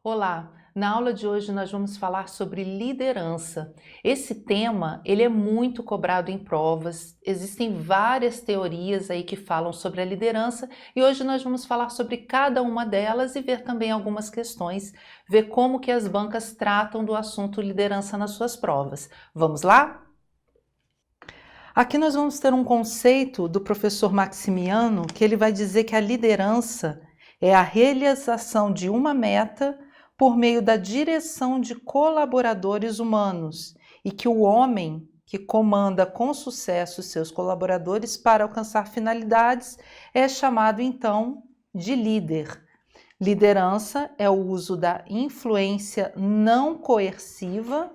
Olá, na aula de hoje nós vamos falar sobre liderança. Esse tema, ele é muito cobrado em provas, existem várias teorias aí que falam sobre a liderança e hoje nós vamos falar sobre cada uma delas e ver também algumas questões, ver como que as bancas tratam do assunto liderança nas suas provas. Vamos lá? Aqui nós vamos ter um conceito do professor Maximiano que ele vai dizer que a liderança é a realização de uma meta por meio da direção de colaboradores humanos e que o homem que comanda com sucesso seus colaboradores para alcançar finalidades é chamado então de líder. Liderança é o uso da influência não coerciva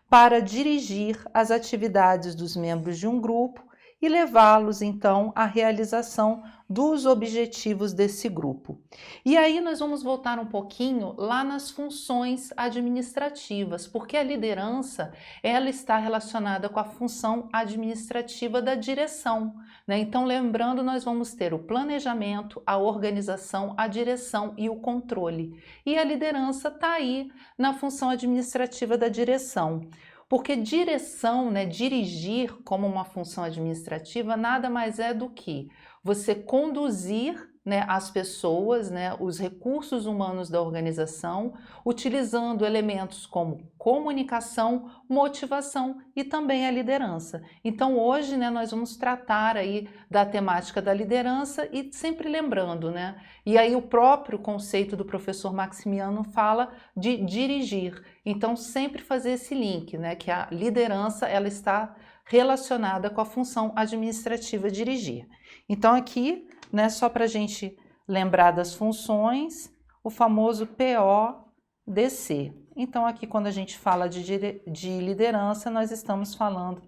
para dirigir as atividades dos membros de um grupo e levá-los então à realização dos objetivos desse grupo. E aí nós vamos voltar um pouquinho lá nas funções administrativas, porque a liderança ela está relacionada com a função administrativa da direção, né? Então lembrando, nós vamos ter o planejamento, a organização, a direção e o controle. E a liderança está aí na função administrativa da direção. Porque direção, né, dirigir como uma função administrativa, nada mais é do que você conduzir, né, as pessoas, né, os recursos humanos da organização, utilizando elementos como comunicação, motivação e também a liderança. Então hoje, né, nós vamos tratar aí da temática da liderança e sempre lembrando, né, e aí o próprio conceito do professor Maximiano fala de dirigir. Então sempre fazer esse link, né, que a liderança ela está relacionada com a função administrativa dirigir. Então aqui, né, só para a gente lembrar das funções, o famoso PODC. Então aqui quando a gente fala de liderança, nós estamos falando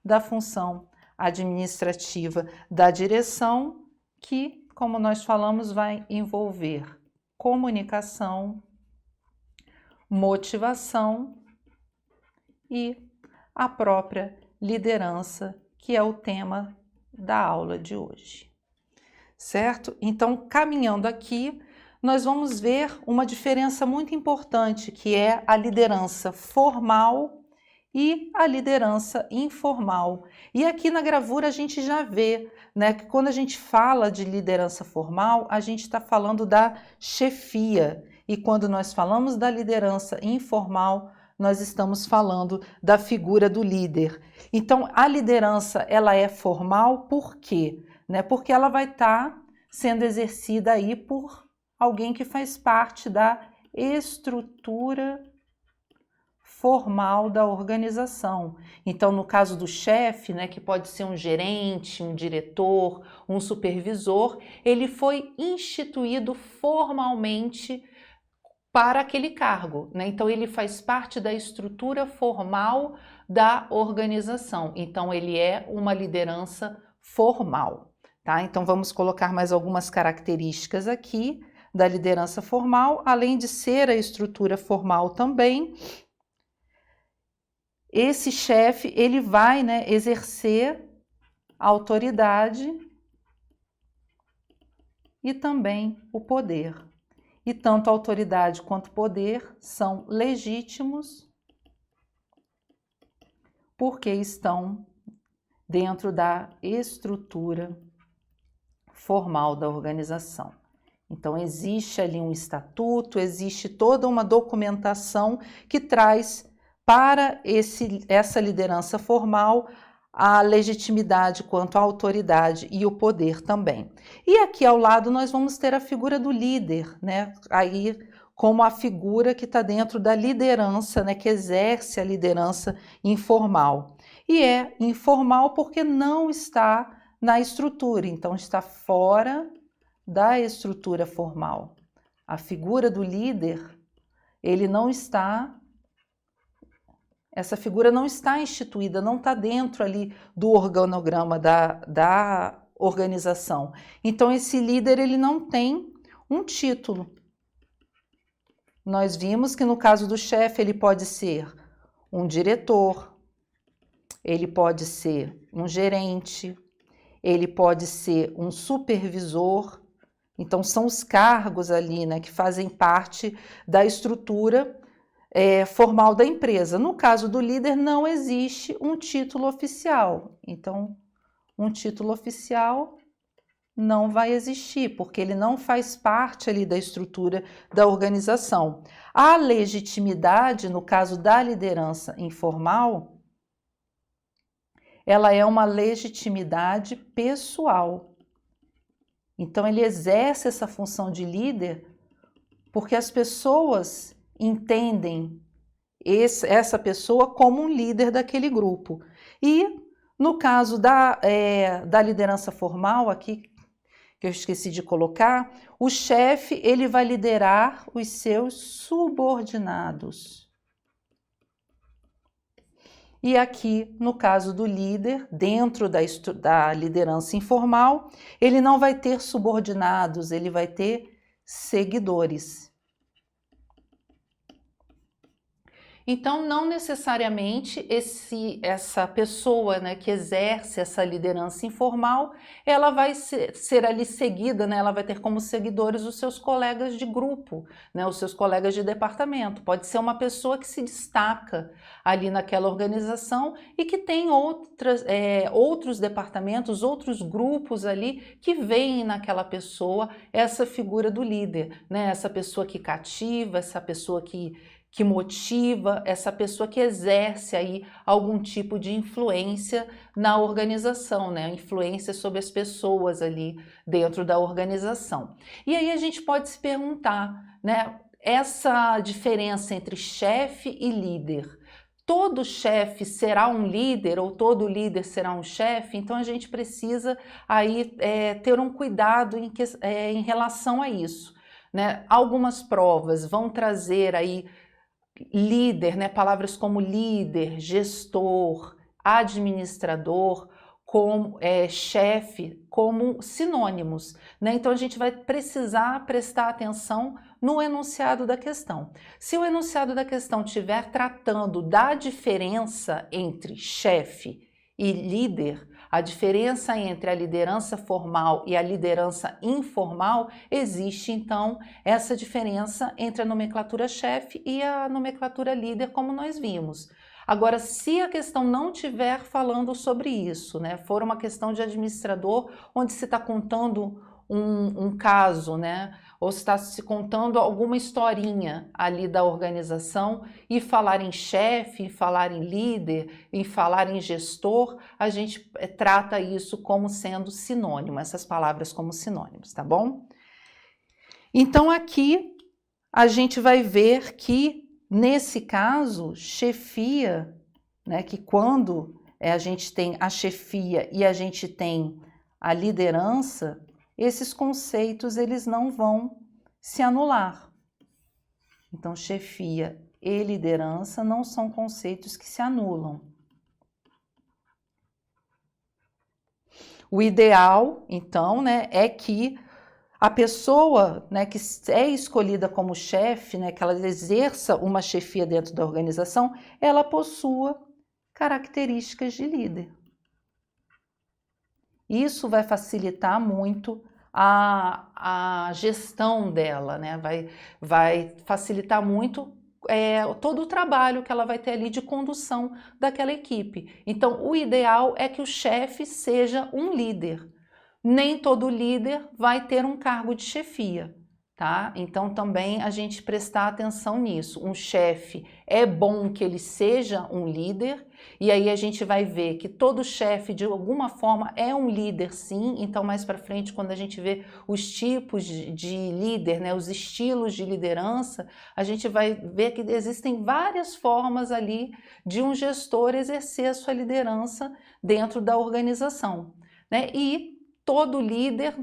da função administrativa da direção, que, como nós falamos, vai envolver comunicação, motivação e a própria liderança, que é o tema da aula de hoje. Certo? Então, caminhando aqui, nós vamos ver uma diferença muito importante, que é a liderança formal e a liderança informal. E aqui na gravura a gente já vê, né, que quando a gente fala de liderança formal, a gente está falando da chefia. E quando nós falamos da liderança informal, nós estamos falando da figura do líder. Então, a liderança ela é formal por quê? Né? Porque ela vai estar sendo exercida aí por alguém que faz parte da estrutura formal da organização. Então, no caso do chefe, né, que pode ser um gerente, um diretor, um supervisor, ele foi instituído formalmente para aquele cargo, né? Então ele faz parte da estrutura formal da organização. Então ele é uma liderança formal, tá? Então vamos colocar mais algumas características aqui da liderança formal, além de ser a estrutura formal também. Esse chefe, ele vai, né, exercer autoridade e também o poder. E tanto a autoridade quanto o poder são legítimos porque estão dentro da estrutura formal da organização. Então existe ali um estatuto, existe toda uma documentação que traz para essa liderança formal a legitimidade quanto à autoridade e o poder também. E aqui ao lado nós vamos ter a figura do líder, né? Aí como a figura que está dentro da liderança, né? Que exerce a liderança informal. E é informal porque não está na estrutura, então está fora da estrutura formal. A figura do líder, ele não está... Essa figura não está instituída, não está dentro ali do organograma da organização. Então, esse líder ele não tem um título. Nós vimos que no caso do chefe ele pode ser um diretor, ele pode ser um gerente, ele pode ser um supervisor. Então, são os cargos ali, né, que fazem parte da estrutura formal da empresa. No caso do líder, não existe um título oficial. Então, um título oficial não vai existir, porque ele não faz parte ali da estrutura da organização. A legitimidade, no caso da liderança informal, ela é uma legitimidade pessoal. Então, ele exerce essa função de líder porque as pessoas entendem essa pessoa como um líder daquele grupo. E, no caso da liderança formal, aqui, que eu esqueci de colocar, o chefe, ele vai liderar os seus subordinados. E aqui, no caso do líder, dentro da liderança informal, ele não vai ter subordinados, ele vai ter seguidores. Então, não necessariamente essa pessoa, né, que exerce essa liderança informal, ela vai ser ali seguida, né, ela vai ter como seguidores os seus colegas de grupo, né, os seus colegas de departamento. Pode ser uma pessoa que se destaca ali naquela organização e que tem outros departamentos, outros grupos ali que veem naquela pessoa essa figura do líder, né, essa pessoa que cativa, essa pessoa que motiva, essa pessoa que exerce aí algum tipo de influência na organização, né? Influência sobre as pessoas ali dentro da organização. E aí a gente pode se perguntar, né? Essa diferença entre chefe e líder. Todo chefe será um líder ou todo líder será um chefe? Então a gente precisa aí ter um cuidado em relação a isso, né? Algumas provas vão trazer aí líder, né? Palavras como líder, gestor, administrador, como chefe, como sinônimos, né? Então a gente vai precisar prestar atenção no enunciado da questão. Se o enunciado da questão estiver tratando da diferença entre chefe e líder, a diferença entre a liderança formal e a liderança informal, existe então essa diferença entre a nomenclatura chefe e a nomenclatura líder, como nós vimos. Agora, se a questão não estiver falando sobre isso, né, for uma questão de administrador, onde se está contando um caso, né, ou está se contando alguma historinha ali da organização e falar em chefe, em falar em líder, em falar em gestor, a gente trata isso como sendo sinônimo, essas palavras como sinônimos, tá bom? Então aqui a gente vai ver que nesse caso, chefia, né, que quando a gente tem a chefia e a gente tem a liderança, esses conceitos eles não vão se anular. Então, chefia e liderança não são conceitos que se anulam. O ideal, então, né, é que a pessoa, né, que é escolhida como chefe, né, que ela exerça uma chefia dentro da organização, ela possua características de líder. Isso vai facilitar muito a gestão dela, né? Vai facilitar muito todo o trabalho que ela vai ter ali de condução daquela equipe. Então, o ideal é que o chefe seja um líder. Nem todo líder vai ter um cargo de chefia, tá? Então, também a gente prestar atenção nisso. Um chefe, é bom que ele seja um líder, e aí a gente vai ver que todo chefe, de alguma forma, é um líder, sim. Então, mais para frente, quando a gente vê os tipos de líder, né, os estilos de liderança, a gente vai ver que existem várias formas ali de um gestor exercer a sua liderança dentro da organização, né? E todo líder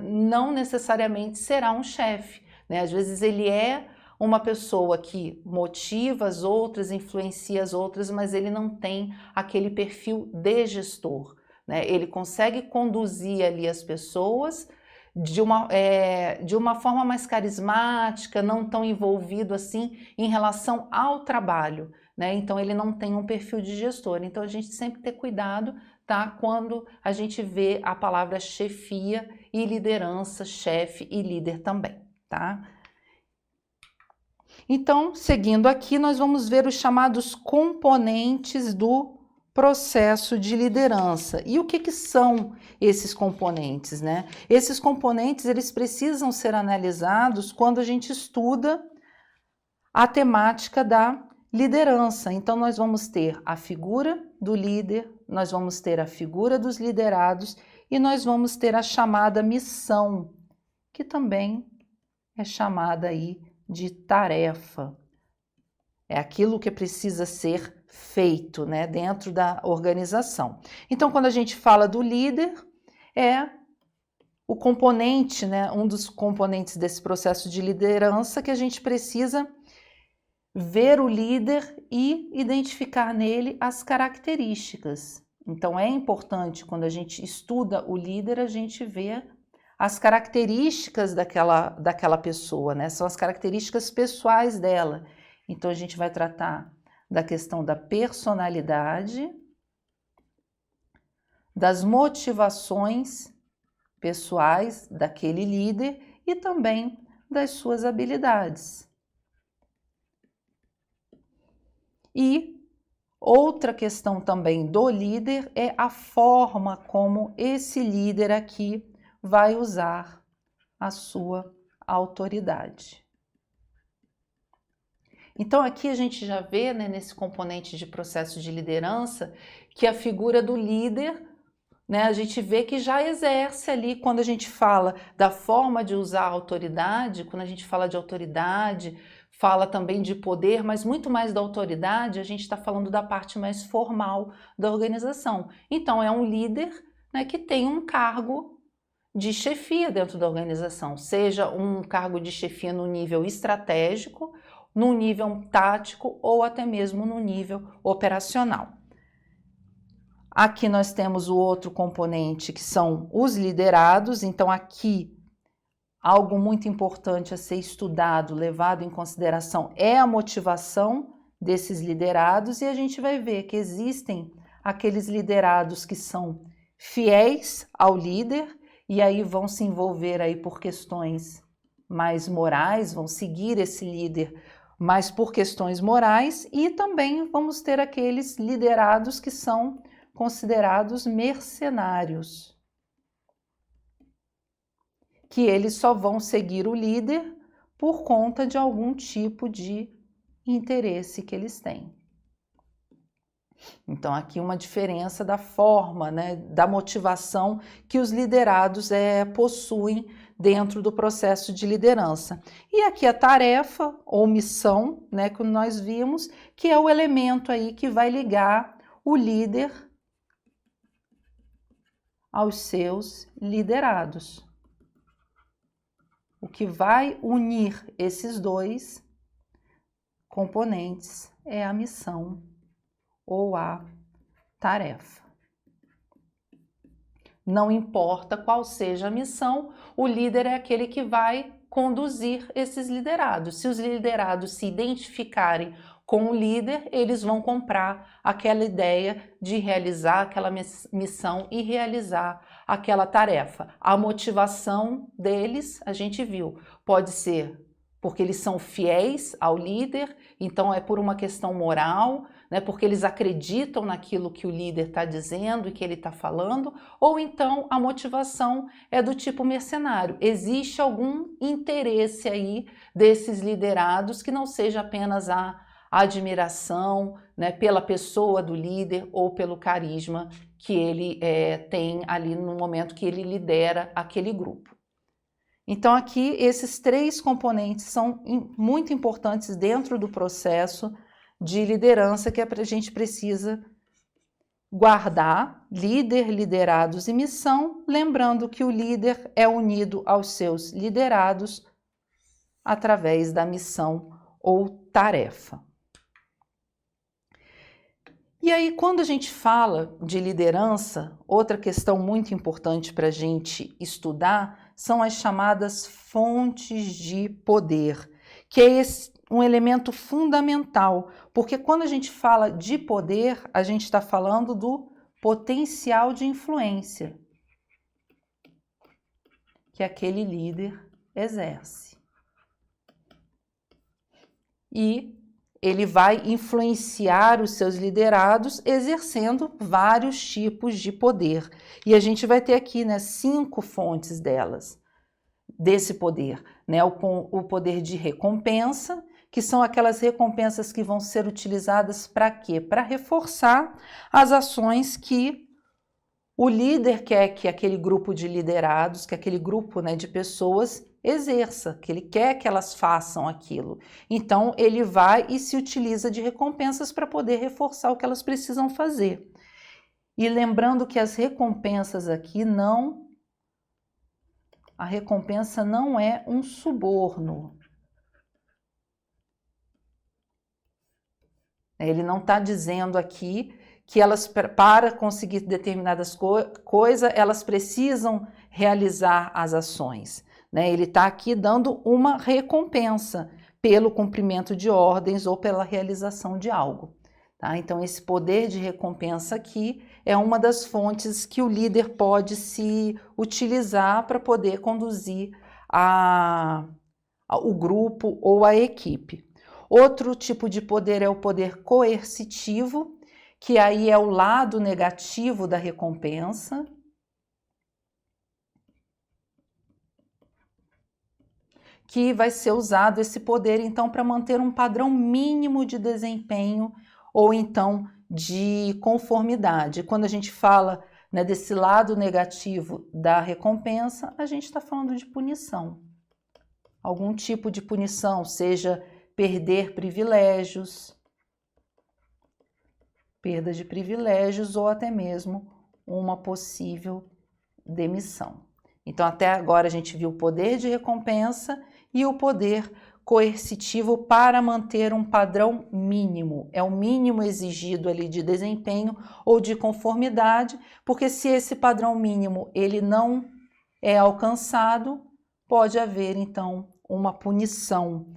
não necessariamente será um chefe, né? Às vezes ele é uma pessoa que motiva as outras, influencia as outras, mas ele não tem aquele perfil de gestor, né? Ele consegue conduzir ali as pessoas de uma forma mais carismática, não tão envolvido assim em relação ao trabalho, né? Então ele não tem um perfil de gestor. Então a gente sempre tem cuidado, tá? Quando a gente vê a palavra chefia e liderança, chefe e líder também, tá? Então, seguindo aqui, nós vamos ver os chamados componentes do processo de liderança. E o que são esses componentes, né? Esses componentes, eles precisam ser analisados quando a gente estuda a temática da liderança. Então, nós vamos ter a figura do líder, nós vamos ter a figura dos liderados e nós vamos ter a chamada missão, que também é chamada aí de tarefa. É aquilo que precisa ser feito, né, dentro da organização. Então, quando a gente fala do líder, é o componente, né, um dos componentes desse processo de liderança que a gente precisa ver o líder e identificar nele as características. Então, é importante, quando a gente estuda o líder, a gente vê as características daquela pessoa, né? São as características pessoais dela. Então, a gente vai tratar da questão da personalidade, das motivações pessoais daquele líder e também das suas habilidades. E outra questão também do líder é a forma como esse líder aqui vai usar a sua autoridade. Então aqui a gente já vê, né, nesse componente de processo de liderança, que a figura do líder, né, a gente vê que já exerce ali, quando a gente fala da forma de usar a autoridade, quando a gente fala de autoridade, fala também de poder, mas muito mais da autoridade, a gente está falando da parte mais formal da organização. Então é um líder, né, que tem um cargo de chefia dentro da organização, seja um cargo de chefia no nível estratégico, no nível tático ou até mesmo no nível operacional. Aqui nós temos o outro componente que são os liderados, então aqui algo muito importante a ser estudado, levado em consideração é a motivação desses liderados e a gente vai ver que existem aqueles liderados que são fiéis ao líder e aí vão se envolver aí por questões mais morais, vão seguir esse líder mas por questões morais e também vamos ter aqueles liderados que são considerados mercenários, que eles só vão seguir o líder por conta de algum tipo de interesse que eles têm. Então aqui uma diferença da forma, né, da motivação que os liderados possuem dentro do processo de liderança. E aqui a tarefa ou missão, né, que nós vimos, que é o elemento aí que vai ligar o líder aos seus liderados. O que vai unir esses dois componentes é a missão ou a tarefa. Não importa qual seja a missão, o líder é aquele que vai conduzir esses liderados. Se os liderados se identificarem com o líder, eles vão comprar aquela ideia de realizar aquela missão e realizar aquela tarefa. A motivação deles, a gente viu, pode ser porque eles são fiéis ao líder, então é por uma questão moral, né, porque eles acreditam naquilo que o líder está dizendo e que ele está falando, ou então a motivação é do tipo mercenário. Existe algum interesse aí desses liderados que não seja apenas a admiração, né, pela pessoa do líder ou pelo carisma que ele tem ali no momento que ele lidera aquele grupo. Então aqui esses três componentes são muito importantes dentro do processo de liderança que a gente precisa guardar: líder, liderados e missão, lembrando que o líder é unido aos seus liderados através da missão ou tarefa. E aí, quando a gente fala de liderança, outra questão muito importante para a gente estudar são as chamadas fontes de poder, que é um elemento fundamental, porque quando a gente fala de poder, a gente está falando do potencial de influência que aquele líder exerce. E ele vai influenciar os seus liderados exercendo vários tipos de poder. E a gente vai ter aqui, né, 5 fontes desse poder, né? O poder de recompensa, que são aquelas recompensas que vão ser utilizadas para quê? Para reforçar as ações que o líder quer que aquele grupo de liderados, que aquele grupo, né, de pessoas exerça, que ele quer que elas façam aquilo. Então, ele vai e se utiliza de recompensas para poder reforçar o que elas precisam fazer. E lembrando que as recompensas aqui a recompensa não é um suborno. Ele não está dizendo aqui que elas, para conseguir determinadas coisas, elas precisam realizar as ações, né? Ele está aqui dando uma recompensa pelo cumprimento de ordens ou pela realização de algo. Tá? Então, esse poder de recompensa aqui é uma das fontes que o líder pode se utilizar para poder conduzir o grupo ou a equipe. Outro tipo de poder é o poder coercitivo, que aí é o lado negativo da recompensa. Que vai ser usado esse poder, então, para manter um padrão mínimo de desempenho ou então de conformidade. Quando a gente fala, né, desse lado negativo da recompensa, a gente está falando de punição. Algum tipo de punição, seja perder privilégios, perda de privilégios ou até mesmo uma possível demissão. Então, até agora a gente viu o poder de recompensa e o poder coercitivo para manter um padrão mínimo. É o mínimo exigido ali de desempenho ou de conformidade, porque se esse padrão mínimo ele não é alcançado, pode haver então uma punição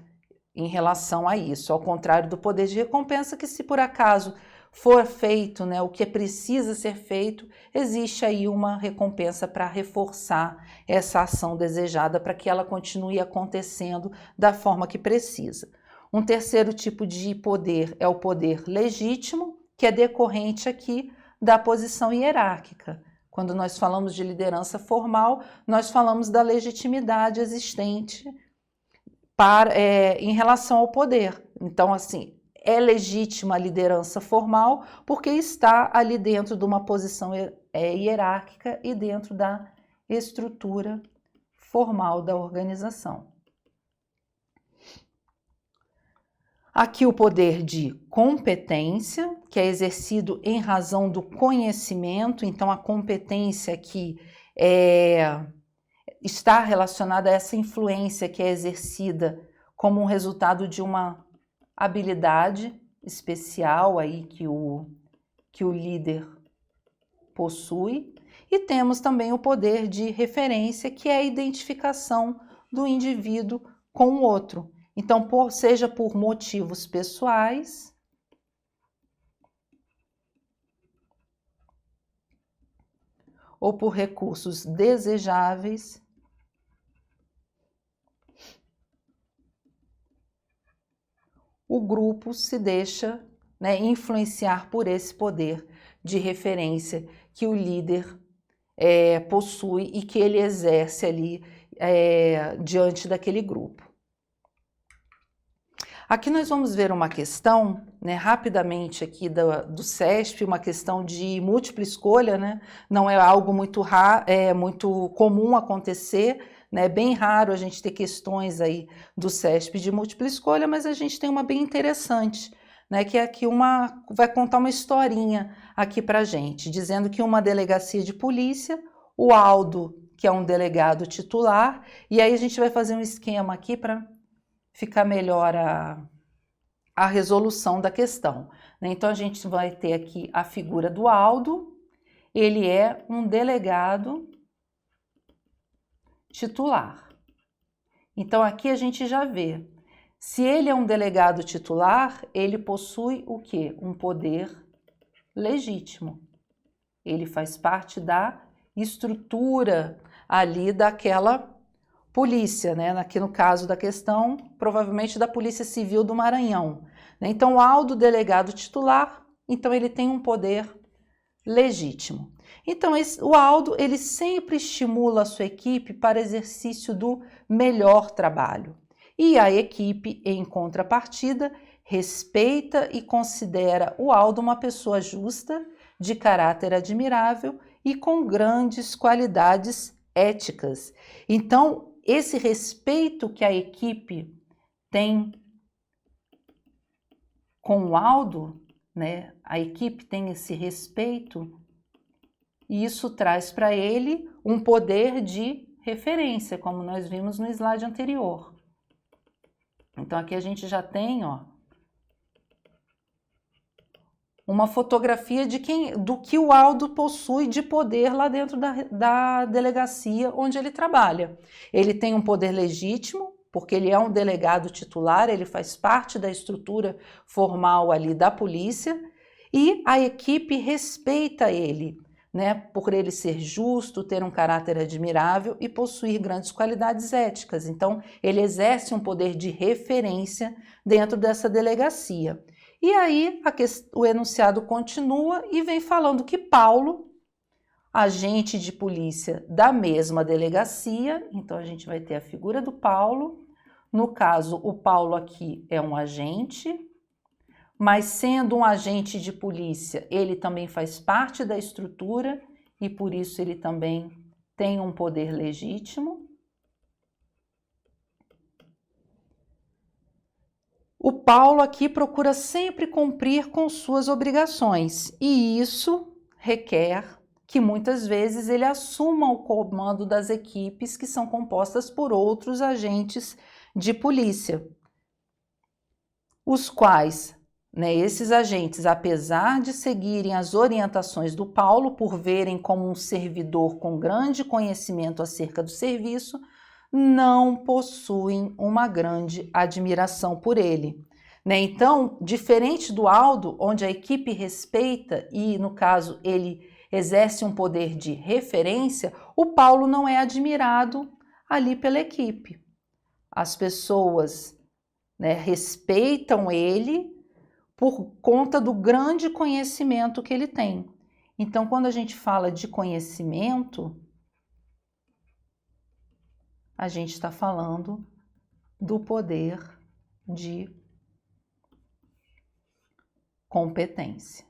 em relação a isso, ao contrário do poder de recompensa, que se por acaso for feito, né, o que precisa ser feito, existe aí uma recompensa para reforçar essa ação desejada, para que ela continue acontecendo da forma que precisa. Um terceiro tipo de poder é o poder legítimo, que é decorrente aqui da posição hierárquica. Quando nós falamos de liderança formal, nós falamos da legitimidade existente em relação ao poder. Então, assim, é legítima a liderança formal porque está ali dentro de uma posição hierárquica e dentro da estrutura formal da organização. Aqui o poder de competência, que é exercido em razão do conhecimento, então a competência aqui está relacionada a essa influência que é exercida como um resultado de uma habilidade especial aí que o líder possui. E temos também o poder de referência, que é a identificação do indivíduo com o outro. Então, seja por motivos pessoais, ou por recursos desejáveis, o grupo se deixa, né, influenciar por esse poder de referência que o líder possui e que ele exerce ali diante daquele grupo. Aqui nós vamos ver uma questão, né, rapidamente aqui do CESP, uma questão de múltipla escolha, né? Não é algo muito comum acontecer, né? É bem raro a gente ter questões aí do CESP de múltipla escolha, mas a gente tem uma bem interessante, né? Que é aqui vai contar uma historinha aqui pra gente, dizendo que uma delegacia de polícia, o Aldo, que é um delegado titular, e aí a gente vai fazer um esquema aqui para ficar melhor a resolução da questão, né? Então, a gente vai ter aqui a figura do Aldo, ele é um delegado titular. Então, aqui a gente já vê, Se ele é um delegado titular, ele possui o quê? Um poder legítimo. Ele faz parte da estrutura ali daquela polícia, né? Aqui no caso da questão, provavelmente da Polícia Civil do Maranhão. Então, ao do delegado titular, então ele tem um poder legítimo. Então, o Aldo, ele sempre estimula a sua equipe para exercício do melhor trabalho. E a equipe, em contrapartida, respeita e considera o Aldo uma pessoa justa, de caráter admirável e com grandes qualidades éticas. Então, esse respeito que a equipe tem com o Aldo, né? A equipe tem esse respeito e isso traz para ele um poder de referência, como nós vimos no slide anterior. Então, aqui a gente já tem, ó, uma fotografia do que o Aldo possui de poder lá dentro da delegacia onde ele trabalha. Ele tem um poder legítimo, porque ele é um delegado titular, ele faz parte da estrutura formal ali da polícia, e a equipe respeita ele, né, por ele ser justo, ter um caráter admirável e possuir grandes qualidades éticas. Então, ele exerce um poder de referência dentro dessa delegacia. E aí o enunciado continua e vem falando que Paulo, agente de polícia da mesma delegacia, então a gente vai ter a figura do Paulo. No caso, o Paulo aqui é um agente, mas sendo um agente de polícia, ele também faz parte da estrutura e por isso ele também tem um poder legítimo. O Paulo aqui procura sempre cumprir com suas obrigações e isso requer que muitas vezes ele assuma o comando das equipes que são compostas por outros agentes de polícia, os quais, né, esses agentes, apesar de seguirem as orientações do Paulo por verem como um servidor com grande conhecimento acerca do serviço, não possuem uma grande admiração por ele, né? Então, diferente do Aldo, onde a equipe respeita e, no caso, ele exerce um poder de referência, o Paulo não é admirado ali pela equipe. As pessoas, né, respeitam ele por conta do grande conhecimento que ele tem. Então, quando a gente fala de conhecimento, a gente está falando do poder de competência.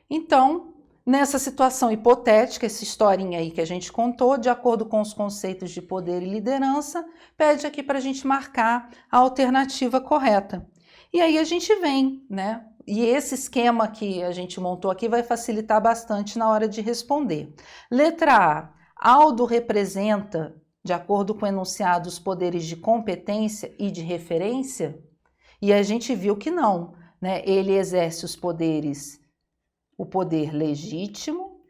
Então, nessa situação hipotética, essa historinha aí que a gente contou, de acordo com os conceitos de poder e liderança, pede aqui para a gente marcar a alternativa correta. E aí a gente vem, né? E esse esquema que a gente montou aqui vai facilitar bastante na hora de responder. Letra A. Aldo representa, de acordo com o enunciado, os poderes de competência e de referência? E a gente viu que não, né? Ele exerce os poderes, o poder legítimo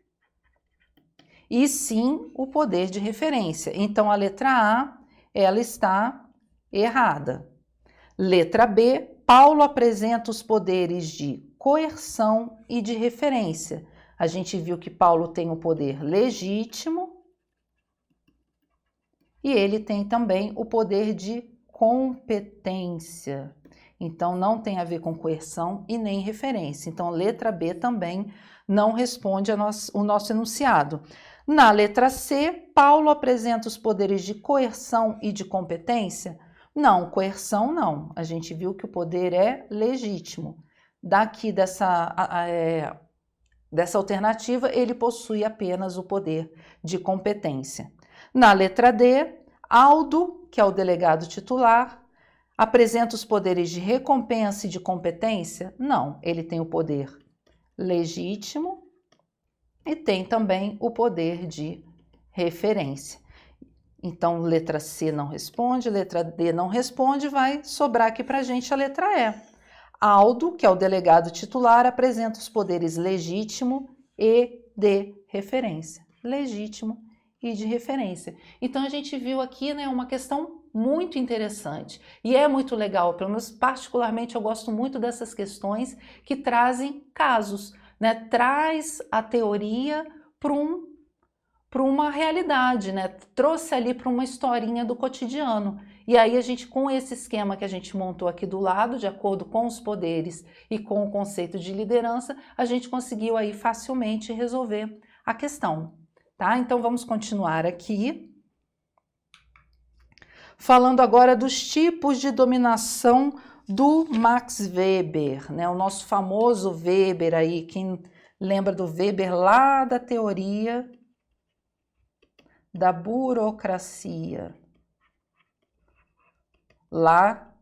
e sim o poder de referência. Então, a letra A, ela está errada. Letra B. Paulo apresenta os poderes de coerção e de referência. A gente viu que Paulo tem o poder legítimo e ele tem também o poder de competência. Então, não tem a ver com coerção e nem referência. Então, letra B também não responde o nosso enunciado. Na letra C, Paulo apresenta os poderes de coerção e de competência? Não, coerção não. A gente viu que o poder é legítimo. Daqui dessa alternativa, ele possui apenas o poder de competência. Na letra D, Aldo, que é o delegado titular, apresenta os poderes de recompensa e de competência? Não, ele tem o poder legítimo e tem também o poder de referência. Então, letra C não responde, letra D não responde, vai sobrar aqui para a gente a letra E. Aldo, que é o delegado titular, apresenta os poderes legítimo e de referência. Legítimo e de referência. Então a gente viu aqui, né, uma questão muito interessante e é muito legal, pelo menos particularmente eu gosto muito dessas questões que trazem casos, né, traz a teoria para uma realidade, né, trouxe ali para uma historinha do cotidiano. E aí a gente, com esse esquema que a gente montou aqui do lado, de acordo com os poderes e com o conceito de liderança, a gente conseguiu aí facilmente resolver a questão, tá? Então vamos continuar aqui. Falando agora dos tipos de dominação do Max Weber, né? O nosso famoso Weber aí, quem lembra do Weber lá da teoria da burocracia. Lá,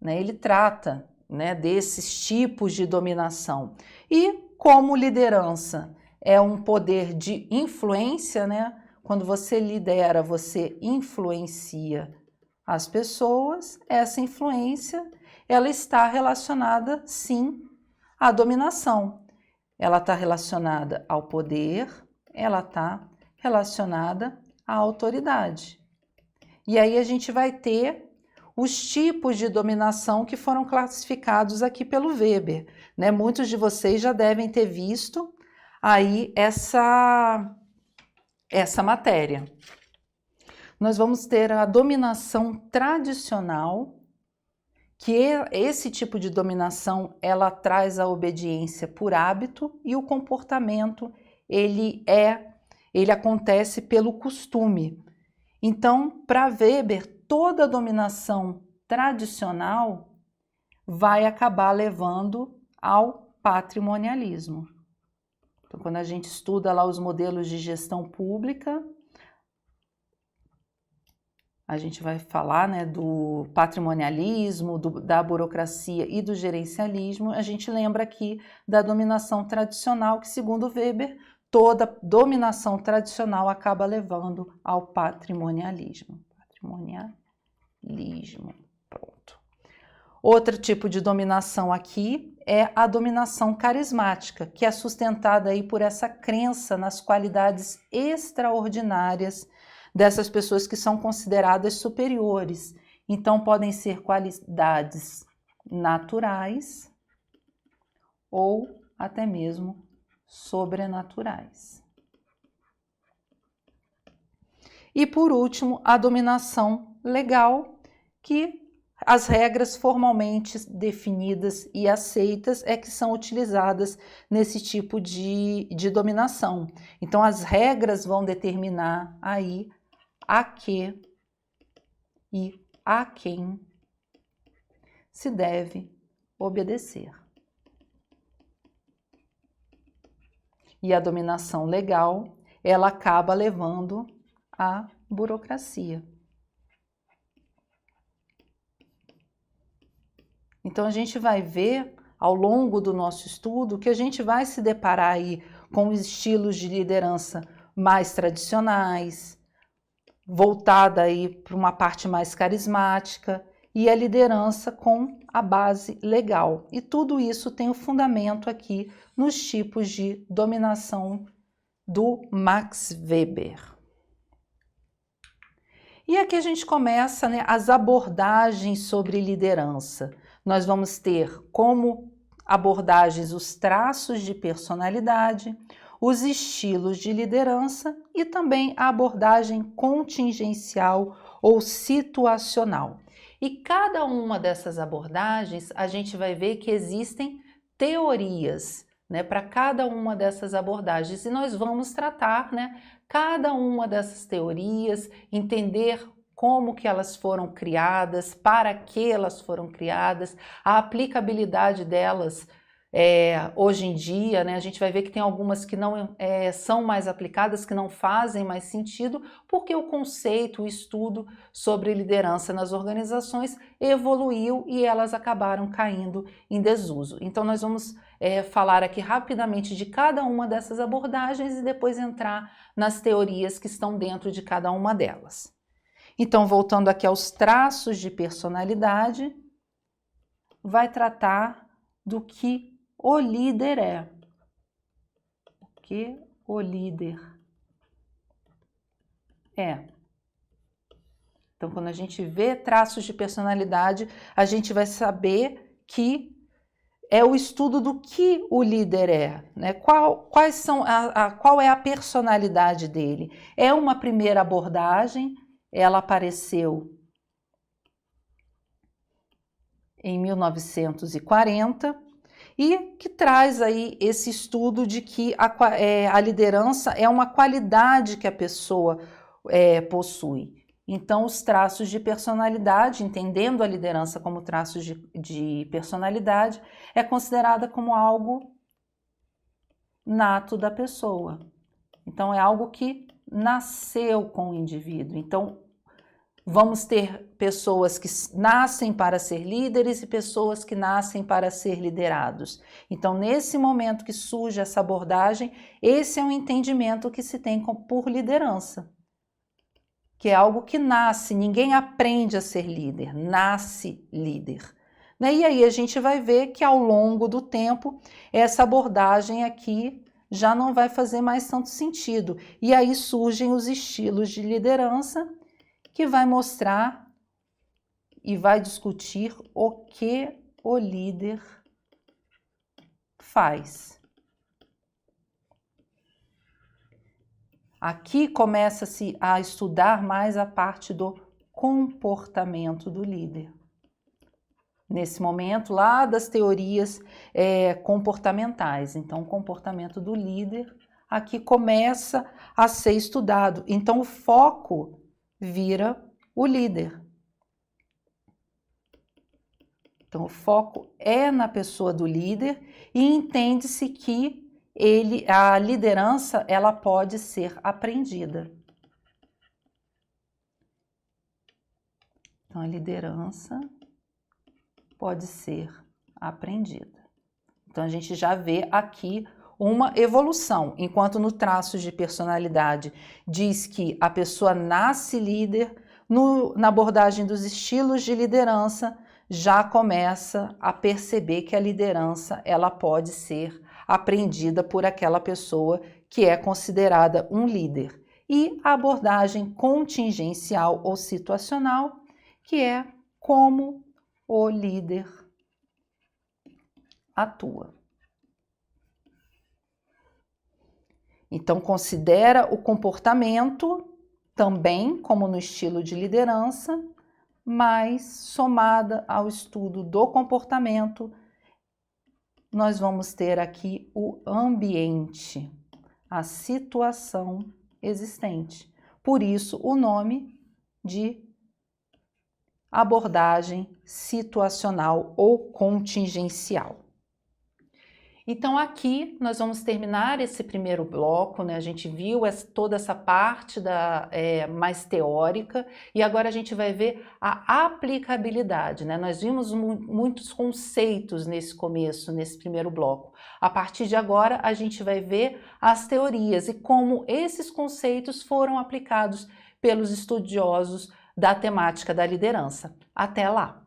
né, ele trata, né, desses tipos de dominação. E como liderança é um poder de influência, né? Quando você lidera, você influencia as pessoas, essa influência, ela está relacionada, sim, à dominação. Ela está relacionada ao poder, ela está relacionada à autoridade. E aí a gente vai ter os tipos de dominação que foram classificados aqui pelo Weber, né? Muitos de vocês já devem ter visto aí essa matéria. Nós vamos ter a dominação tradicional, que esse tipo de dominação, ela traz a obediência por hábito e o comportamento, ele acontece pelo costume. Então, para Weber, toda dominação tradicional vai acabar levando ao patrimonialismo. Então, quando a gente estuda lá os modelos de gestão pública, a gente vai falar, né, do patrimonialismo, da burocracia e do gerencialismo. A gente lembra aqui da dominação tradicional, que, segundo Weber, toda dominação tradicional acaba levando ao patrimonialismo. Pronto. Outro tipo de dominação aqui é a dominação carismática, que é sustentada aí por essa crença nas qualidades extraordinárias dessas pessoas que são consideradas superiores. Então, podem ser qualidades naturais ou até mesmo sobrenaturais. E, por último, a dominação legal, que as regras formalmente definidas e aceitas é que são utilizadas nesse tipo de dominação. Então, as regras vão determinar aí a que e a quem se deve obedecer. E a dominação legal, ela acaba levando à burocracia. Então a gente vai ver ao longo do nosso estudo que a gente vai se deparar aí com estilos de liderança mais tradicionais, voltada aí para uma parte mais carismática, e a liderança com a base legal. E tudo isso tem o fundamento aqui nos tipos de dominação do Max Weber. E aqui a gente começa, né, as abordagens sobre liderança. Nós vamos ter como abordagens os traços de personalidade, os estilos de liderança e também a abordagem contingencial ou situacional. E cada uma dessas abordagens, a gente vai ver que existem teorias, né, para cada uma dessas abordagens. E nós vamos tratar, né, cada uma dessas teorias, entender como que elas foram criadas, para que elas foram criadas, a aplicabilidade delas hoje em dia, né, a gente vai ver que tem algumas que não são mais aplicadas, que não fazem mais sentido, porque o conceito, o estudo sobre liderança nas organizações evoluiu e elas acabaram caindo em desuso. Então nós vamos falar aqui rapidamente de cada uma dessas abordagens e depois entrar nas teorias que estão dentro de cada uma delas. Então, voltando aqui aos traços de personalidade, vai tratar do que o líder é. O que o líder é. Então, quando a gente vê traços de personalidade, a gente vai saber que é o estudo do que o líder é, né? Qual é a personalidade dele? É uma primeira abordagem, ela apareceu em 1940 e que traz aí esse estudo de que a liderança é uma qualidade que a pessoa possui. Então, os traços de personalidade, entendendo a liderança como traços de personalidade, é considerada como algo nato da pessoa. Então, é algo que nasceu com o indivíduo. Então, vamos ter pessoas que nascem para ser líderes e pessoas que nascem para ser liderados. Então, nesse momento que surge essa abordagem, esse é um entendimento que se tem por liderança, que é algo que nasce, ninguém aprende a ser líder, nasce líder. E aí a gente vai ver que ao longo do tempo, essa abordagem aqui já não vai fazer mais tanto sentido. E aí surgem os estilos de liderança, que vai mostrar e vai discutir o que o líder faz. Aqui começa-se a estudar mais a parte do comportamento do líder. Nesse momento, lá das teorias comportamentais. Então, o comportamento do líder aqui começa a ser estudado. Então, o foco vira o líder. Então, o foco é na pessoa do líder e entende-se que a liderança ela pode ser aprendida. Então, a liderança pode ser aprendida. Então, a gente já vê aqui uma evolução, enquanto no traço de personalidade diz que a pessoa nasce líder, na abordagem dos estilos de liderança já começa a perceber que a liderança ela pode ser aprendida por aquela pessoa que é considerada um líder. E a abordagem contingencial ou situacional, que é como o líder atua. Então, considera o comportamento também como no estilo de liderança, mas somada ao estudo do comportamento, nós vamos ter aqui o ambiente, a situação existente. Por isso, o nome de abordagem situacional ou contingencial. Então, aqui nós vamos terminar esse primeiro bloco, né? A gente viu toda essa parte mais teórica e agora a gente vai ver a aplicabilidade, né? Nós vimos muitos conceitos nesse começo, nesse primeiro bloco. A partir de agora, a gente vai ver as teorias e como esses conceitos foram aplicados pelos estudiosos da temática da liderança. Até lá!